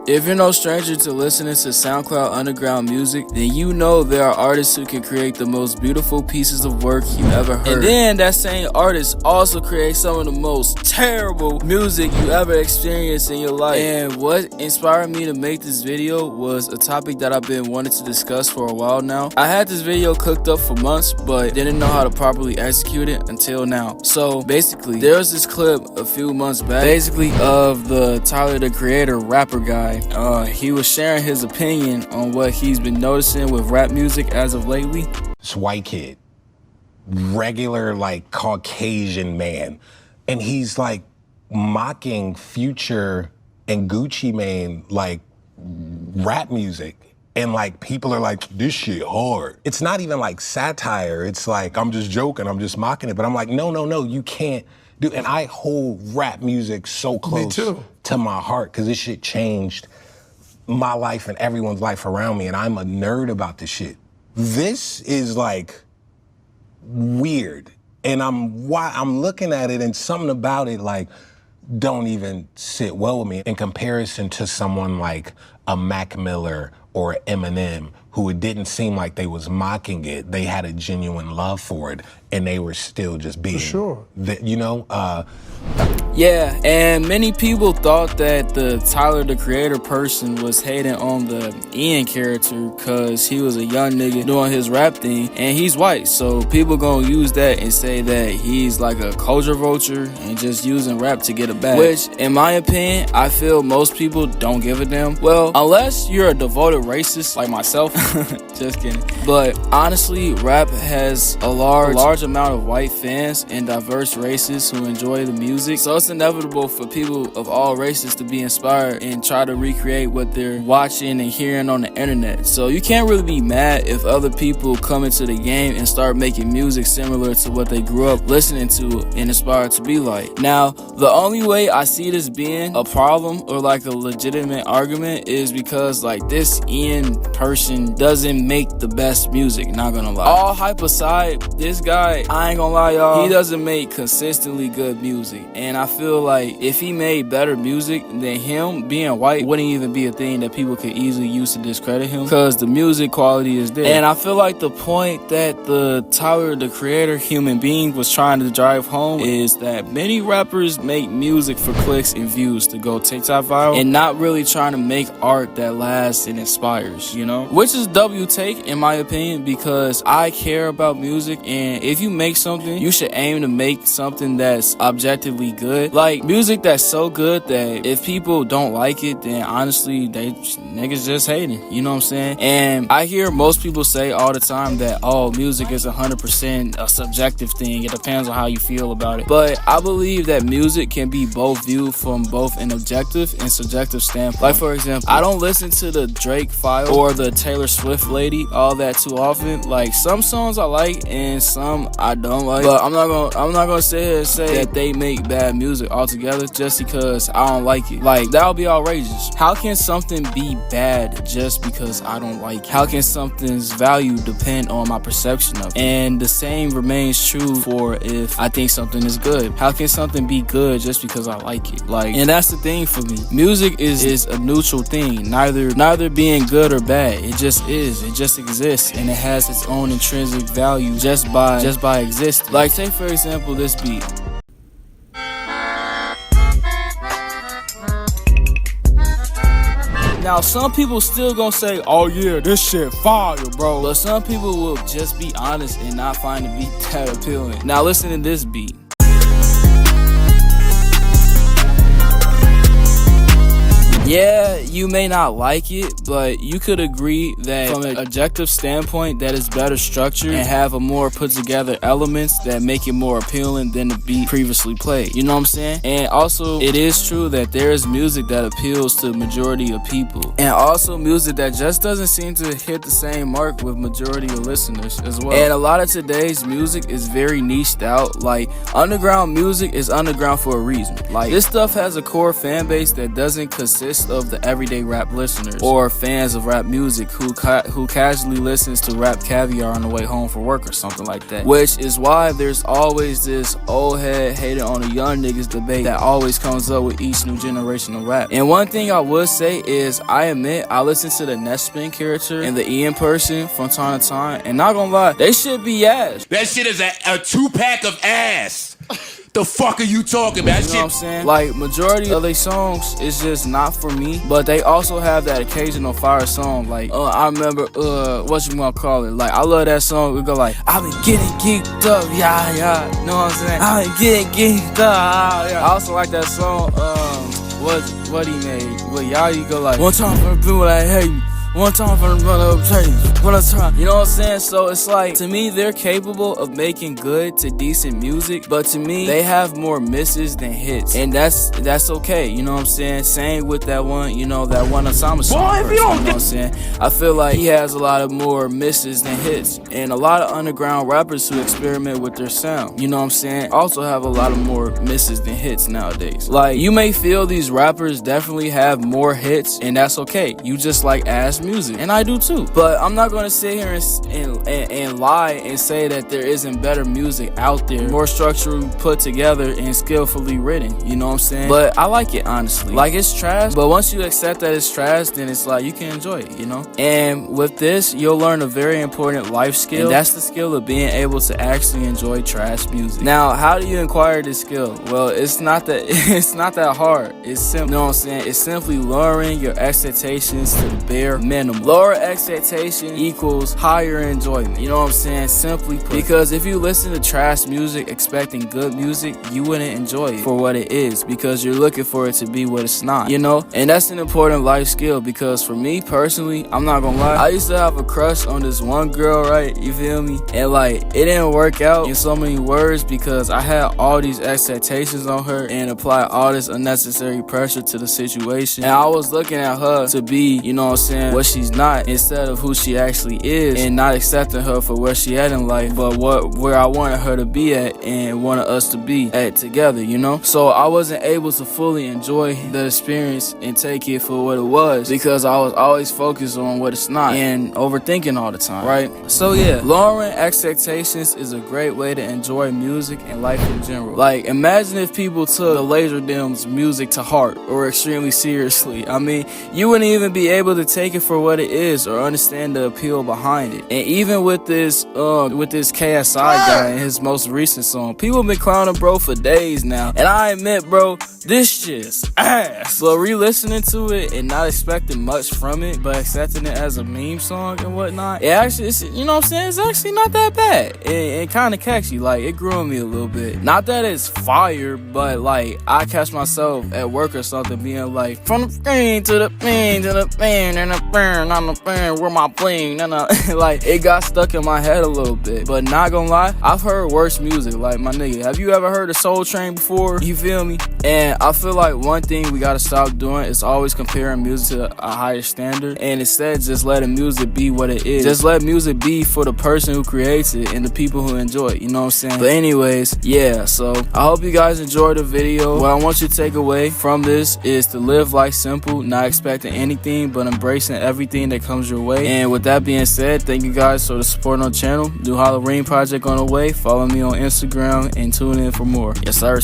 If you're no stranger to listening to SoundCloud underground music, then you know there are artists who can create the most beautiful pieces of work you ever heard. And then that same artist also creates some of the most terrible music you ever experienced in your life. And what inspired me to make this video was a topic that I've been wanting to discuss for a while now. I had this video cooked up for months, but didn't know how to properly execute it until now. So basically, there was this clip a few months back, basically of the Tyler the Creator rapper guy. He was sharing his opinion on what he's been noticing with rap music as of lately. This white kid, regular like Caucasian man, and he's like mocking Future and Gucci Mane like rap music. And like people are like, this shit hard. It's not even like satire. It's like, I'm just joking, I'm just mocking it. But I'm like, no, you can't do. And I hold rap music so close to my heart because this shit changed my life and everyone's life around me. And I'm a nerd about this shit. This is like weird. And I'm looking at it and something about it like don't even sit well with me in comparison to someone like a Mac Miller or Eminem, who it didn't seem like they was mocking it. They had a genuine love for it, and they were still just being, Yeah, and many people thought that the Tyler the Creator person was hating on the Ian character because he was a young nigga doing his rap thing, and he's white, so people gonna use that and say that he's like a culture vulture and just using rap to get a bag. Which, in my opinion, I feel most people don't give a damn. Well, unless you're a devoted racist like myself. Just kidding. But honestly, rap has a large amount of white fans and diverse races who enjoy the music, so it's inevitable for people of all races to be inspired and try to recreate what they're watching and hearing on the internet. So you can't really be mad if other people come into the game and start making music similar to what they grew up listening to and inspired to be like. Now, the only way I see this being a problem or like a legitimate argument is because like this Ian person doesn't make the best music, not gonna lie. All hype aside, this guy, I ain't gonna lie y'all, he doesn't make consistently good music. And I feel like if he made better music, then him being white wouldn't even be a thing that people could easily use to discredit him, because the music quality is there. And I feel like the point that the Tyler the Creator human being was trying to drive home is that many rappers make music for clicks and views to go TikTok viral and not really trying to make art that lasts and inspires, you know? Which is W take in my opinion, because I care about music, and if you make something, you should aim to make something that's objectively good. Like music that's so good that if people don't like it, then honestly they niggas just hating, you know what I'm saying? And I hear most people say all the time that music is 100% a subjective thing, it depends on how you feel about it. But I believe that music can be both viewed from both an objective and subjective standpoint. Like for example, I don't listen to the Drake File or the Taylor Swift lady all that too often. Like some songs I like and some I don't like, but I'm not gonna sit here and say that they make bad music altogether just because I don't like it. Like that would be outrageous. How can something be bad just because I don't like it? How can something's value depend on my perception of it? And the same remains true for if I think something is good. How can something be good just because I like it? Like, and that's the thing for me. Music is a neutral thing, neither being good or bad. It just is. It just exists, and it has its own intrinsic value just by existing. Like take for example this beat. Now, some people still gonna say, oh yeah, this shit fire, bro. But some people will just be honest and not find the beat that appealing. Now listen to this beat. Yeah, you may not like it, but you could agree that from an objective standpoint that it's better structured and have a more put together elements that make it more appealing than the beat previously played. You know what I'm saying? And also, it is true that there is music that appeals to the majority of people. And also music that just doesn't seem to hit the same mark with majority of listeners as well. And a lot of today's music is very niched out. Like, underground music is underground for a reason. Like, this stuff has a core fan base that doesn't consist list of the everyday rap listeners or fans of rap music who casually listens to Rap Caviar on the way home from work or something like that. Which is why there's always this old head hating on the young niggas debate that always comes up with each new generation of rap. And one thing I would say is, I admit I listen to the Nespin character and the Ian person from time to time, and not gonna lie, they should be ass. That shit is a 2-pack of ass. The fuck are you talking about? You know what I'm saying? Like, majority of their songs is just not for me, but they also have that occasional fire song. Like, I remember, what you wanna call it? Like, I love that song. We go like, I've been getting geeked up, yeah, yeah. You know what I'm saying? I've been getting geeked up, yeah. I also like that song, what he made. Well, y'all, you go like, one time for the people that hate me. One time for the brother of change. One time. You know what I'm saying? So it's like, to me, they're capable of making good to decent music, but to me, they have more misses than hits. And that's okay. You know what I'm saying? Same with that one, that one Osama song. You know what I'm saying? I feel like he has a lot of more misses than hits. And a lot of underground rappers who experiment with their sound, you know what I'm saying, also have a lot of more misses than hits nowadays. Like, you may feel these rappers definitely have more hits, and that's okay. You just like ass music, and I do too. But I'm not gonna sit here and lie and say that there isn't better music out there, more structurally put together and skillfully written. You know what I'm saying? But I like it, honestly. Like, it's trash, but once you accept that it's trash, then it's like you can enjoy it, And with this, you'll learn a very important life skill, and that's the skill of being able to actually enjoy trash music. Now, how do you acquire this skill? Well, it's not that hard. It's simple. You know what I'm saying? It's simply lowering your expectations to the bare minimum. Lower expectation equals higher enjoyment. You know what I'm saying? Simply put. Because if you listen to trash music expecting good music, you wouldn't enjoy it for what it is, because you're looking for it to be what it's not, And that's an important life skill, because for me personally, I'm not gonna lie, I used to have a crush on this one girl, right? You feel me? And like, it didn't work out in so many words because I had all these expectations on her and applied all this unnecessary pressure to the situation. And I was looking at her to be, you know what I'm saying, what she's not, instead of who she actually is, and not accepting her for where she at in life, but where I wanted her to be at and wanted us to be at together, So I wasn't able to fully enjoy the experience and take it for what it was, because I was always focused on what it's not and overthinking all the time, right? So yeah, lowering expectations is a great way to enjoy music and life in general. Like, imagine if people took the Laserdim's music to heart or extremely seriously. I mean, you wouldn't even be able to take it for what it is or understand the appeal behind it. And even with this KSI guy in his most recent song, people been clowning bro for days now, and I admit, bro, this shit's ass. But re-listening to it and not expecting much from it, but accepting it as a meme song and whatnot, it actually, you know what I'm saying, it's actually not that bad. It kind of catchy. Like, it grew on me a little bit. Not that it's fire, but like, I catch myself at work or something being like, from the thing to the thing to the thing and the thing on the thing, where my bling, like, it got stuck in my head a little bit. But not gonna lie, I've heard worse music. Like, my nigga, have you ever heard of Soul Train before? You feel me? And I feel like one thing we gotta stop doing is always comparing music to a higher standard, and instead just letting music be what it is. Just let music be for the person who creates it and the people who enjoy it, you know what I'm saying? But anyways, yeah, so I hope you guys enjoyed the video. What I want you to take away from this is to live life simple, not expecting anything, but embracing everything that comes your way. And with that being said, thank you guys for the support on the channel. New Halloween project on the way. Follow me on Instagram and tune in for more. Yes, sir.